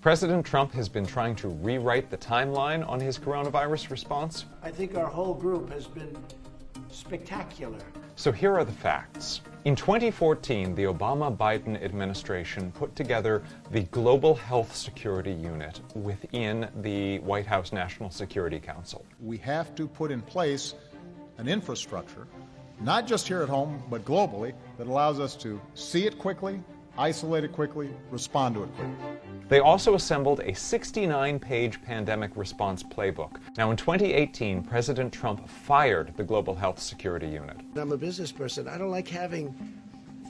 President Trump has been trying to rewrite the timeline on his coronavirus response. I think our whole group has been spectacular. So here are the facts. In 2014, the Obama-Biden administration put together the Global Health Security Unit within the White House National Security Council. We have to put in place an infrastructure, not just here at home, but globally, that allows us to see it quickly, isolate it quickly, respond to it quickly. They also assembled a 69-page pandemic response playbook. Now, in 2018, President Trump fired the Global Health Security Unit. I'm a business person. I don't like having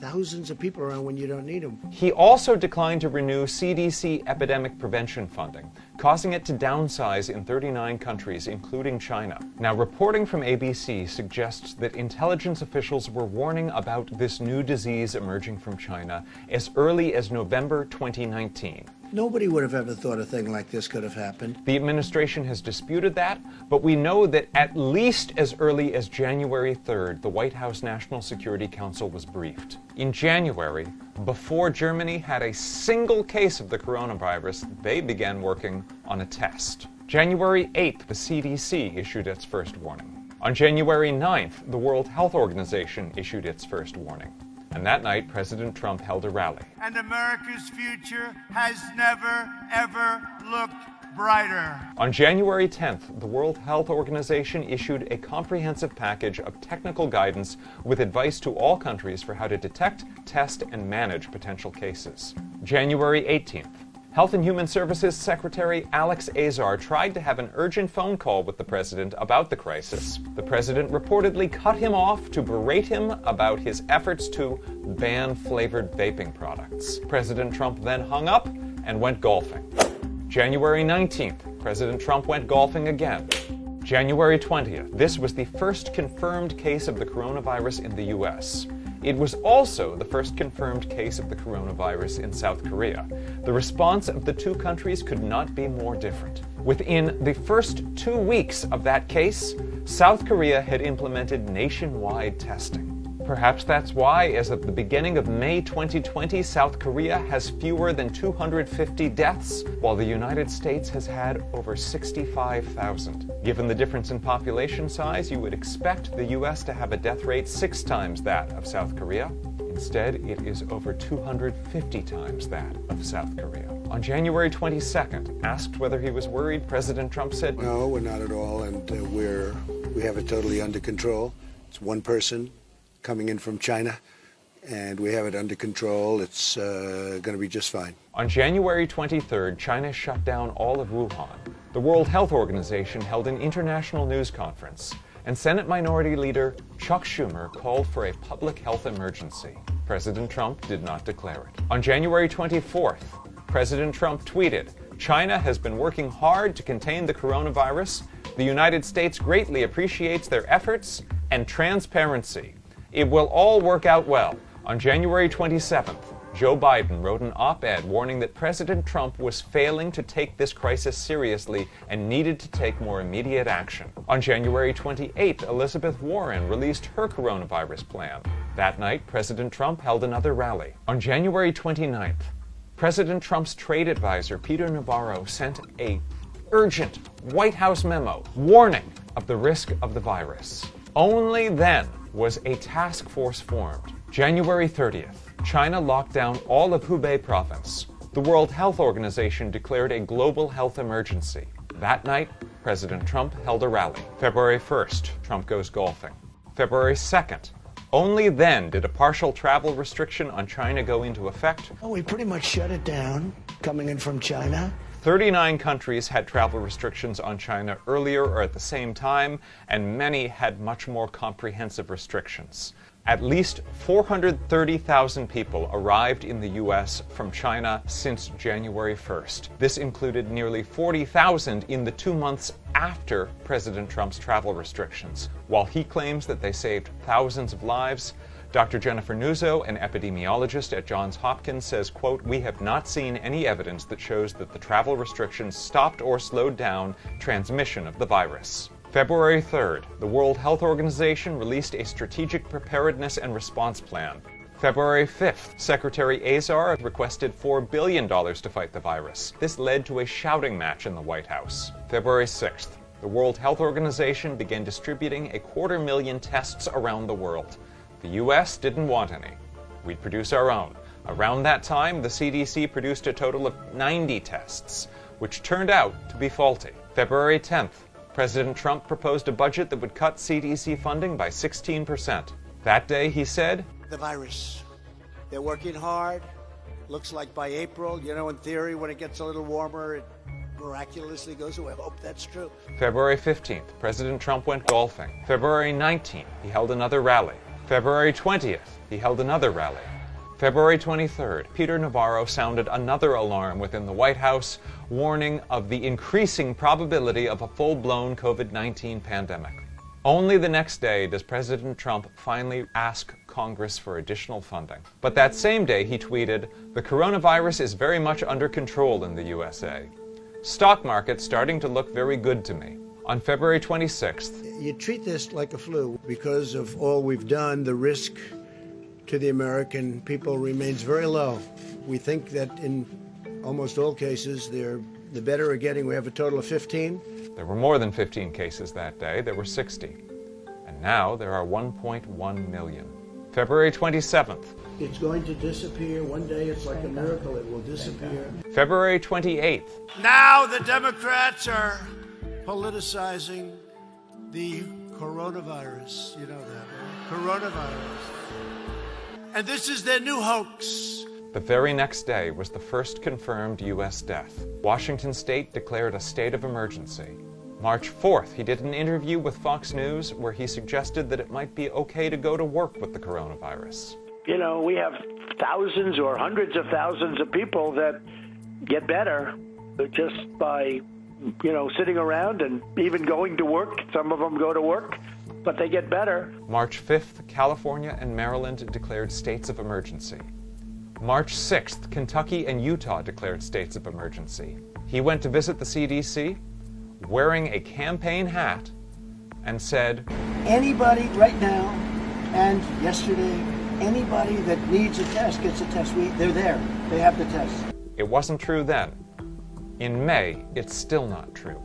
thousands of people around when you don't need them. He also declined to renew CDC epidemic prevention funding, causing it to downsize in 39 countries, including China. Now, reporting from ABC suggests that intelligence officials were warning about this new disease emerging from China as early as November 2019. Nobody would have ever thought a thing like this could have happened. The administration has disputed that, but we know that at least as early as January 3rd, the White House National Security Council was briefed. In January, before Germany had a single case of the coronavirus, they began working on a test. January 8th, the CDC issued its first warning. On January 9th, the World Health Organization issued its first warning. And that night, President Trump held a rally. And America's future has never, ever looked brighter. On January 10th, the World Health Organization issued a comprehensive package of technical guidance with advice to all countries for how to detect, test, and manage potential cases. January 18th, Health and Human Services Secretary Alex Azar tried to have an urgent phone call with the president about the crisis. The president reportedly cut him off to berate him about his efforts to ban flavored vaping products. President Trump then hung up and went golfing. January 19th, President Trump went golfing again. January 20th, this was the first confirmed case of the coronavirus in the U.S. It was also the first confirmed case of the coronavirus in South Korea. The response of the two countries could not be more different. Within the first 2 weeks of that case, South Korea had implemented nationwide testing. Perhaps that's why, as of the beginning of May 2020, South Korea has fewer than 250 deaths, while the United States has had over 65,000. Given the difference in population size, you would expect the U.S. to have a death rate 6 times that of South Korea. Instead, it is over 250 times that of South Korea. On January 22nd, asked whether he was worried, President Trump said, "No, we're not at all, and we have it totally under control. It's one person coming in from China, and we have it under control. It's going to be just fine." On January 23rd, China shut down all of Wuhan. The World Health Organization held an international news conference, and Senate Minority Leader Chuck Schumer called for a public health emergency. President Trump did not declare it. On January 24th, President Trump tweeted, "China has been working hard to contain the coronavirus. The United States greatly appreciates their efforts and transparency. It will all work out well." On January 27th, Joe Biden wrote an op-ed warning that President Trump was failing to take this crisis seriously and needed to take more immediate action. On January 28th, Elizabeth Warren released her coronavirus plan. That night, President Trump held another rally. On January 29th, President Trump's trade advisor, Peter Navarro, sent a urgent White House memo warning of the risk of the virus. Only then was a task force formed. January 30th, China locked down all of Hubei province. The World Health Organization declared a global health emergency. That night, President Trump held a rally. February 1st, Trump goes golfing. February 2nd, only then did a partial travel restriction on China go into effect. Oh, we pretty much shut it down, coming in from China. 39 countries had travel restrictions on China earlier or at the same time, and many had much more comprehensive restrictions. At least 430,000 people arrived in the U.S. from China since January 1st. This included nearly 40,000 in the 2 months after President Trump's travel restrictions. While he claims that they saved thousands of lives, Dr. Jennifer Nuzzo, an epidemiologist at Johns Hopkins, says, quote, "We have not seen any evidence that shows that the travel restrictions stopped or slowed down transmission of the virus." February 3rd, the World Health Organization released a strategic preparedness and response plan. February 5th, Secretary Azar requested $4 billion to fight the virus. This led to a shouting match in the White House. February 6th, the World Health Organization began distributing 250,000 tests around the world. The U.S. didn't want any. We'd produce our own. Around that time, the CDC produced a total of 90 tests, which turned out to be faulty. February 10th, President Trump proposed a budget that would cut CDC funding by 16%. That day, he said, The virus. They're working hard. Looks like by April, in theory, when it gets a little warmer, it miraculously goes away. I hope that's true. February 15th, President Trump went golfing. February 19th, he held another rally. February 20th, he held another rally. February 23rd, Peter Navarro sounded another alarm within the White House, warning of the increasing probability of a full-blown COVID-19 pandemic. Only the next day does President Trump finally ask Congress for additional funding. But that same day, he tweeted, "The coronavirus is very much under control in the USA. Stock market starting to look very good to me." On February 26th, You treat this like a flu. Because of all we've done, the risk to the American people remains very low. We think that in almost all cases, the better we're getting. We have a total of 15. there were more than 15 cases that day. There were 60. And now there are 1.1 million. February 27th. It's going to disappear. One day it's like a miracle. It will disappear. February 28th. Now the Democrats are politicizing the coronavirus. You know that, right? Coronavirus. And this is their new hoax. The very next day was the first confirmed U.S. death. Washington State declared a state of emergency. March 4th, he did an interview with Fox News where he suggested that it might be okay to go to work with the coronavirus. We have thousands or hundreds of thousands of people that get better just by, sitting around and even going to work. Some of them go to work, but they get better. March 5th, California and Maryland declared states of emergency. March 6th, Kentucky and Utah declared states of emergency. He went to visit the CDC wearing a campaign hat and said, Anybody right now and yesterday, anybody that needs a test gets a test. They're there. They have the test. It wasn't true then. In May, it's still not true.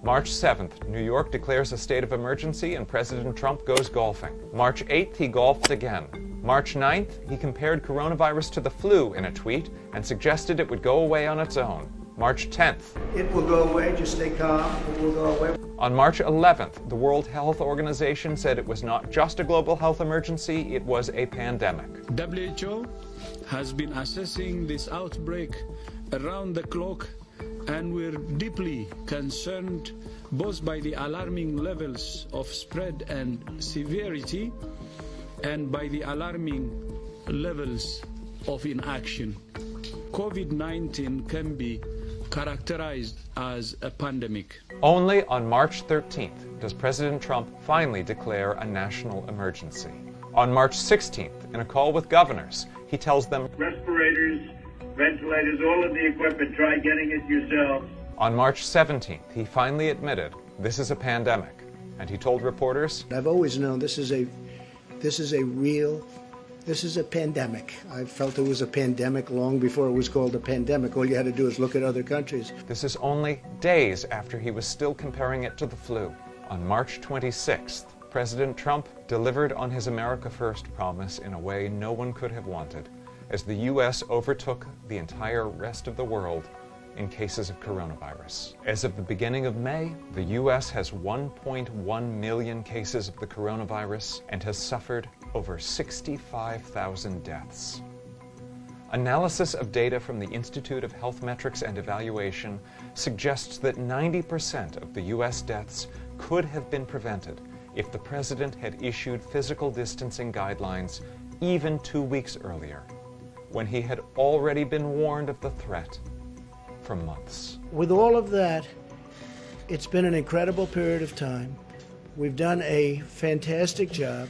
March 7th, New York declares a state of emergency and President Trump goes golfing. March 8th, he golfed again. March 9th, he compared coronavirus to the flu in a tweet and suggested it would go away on its own. March 10th. It will go away. Just stay calm. It will go away. On March 11th, the World Health Organization said it was not just a global health emergency, it was a pandemic. WHO has been assessing this outbreak around the clock, and we're deeply concerned both by the alarming levels of spread and severity and by the alarming levels of inaction. COVID-19 can be characterized as a pandemic. Only on March 13th does President Trump finally declare a national emergency. On March 16th, in a call with governors, he tells them, respirators, ventilators, all of the equipment, try getting it yourselves. On March 17th, he finally admitted this is a pandemic, and he told reporters, I've always known this is a pandemic. I felt it was a pandemic long before it was called a pandemic. All you had to do is look at other countries. This is only days after he was still comparing it to the flu. On March 26th, President Trump delivered on his America First promise in a way no one could have wanted, as the U.S. overtook the entire rest of the world in cases of coronavirus. As of the beginning of May, the U.S. has 1.1 million cases of the coronavirus and has suffered over 65,000 deaths. Analysis of data from the Institute of Health Metrics and Evaluation suggests that 90% of the U.S. deaths could have been prevented if the president had issued physical distancing guidelines even 2 weeks earlier, when he had already been warned of the threat for months. With all of that, it's been an incredible period of time. We've done a fantastic job.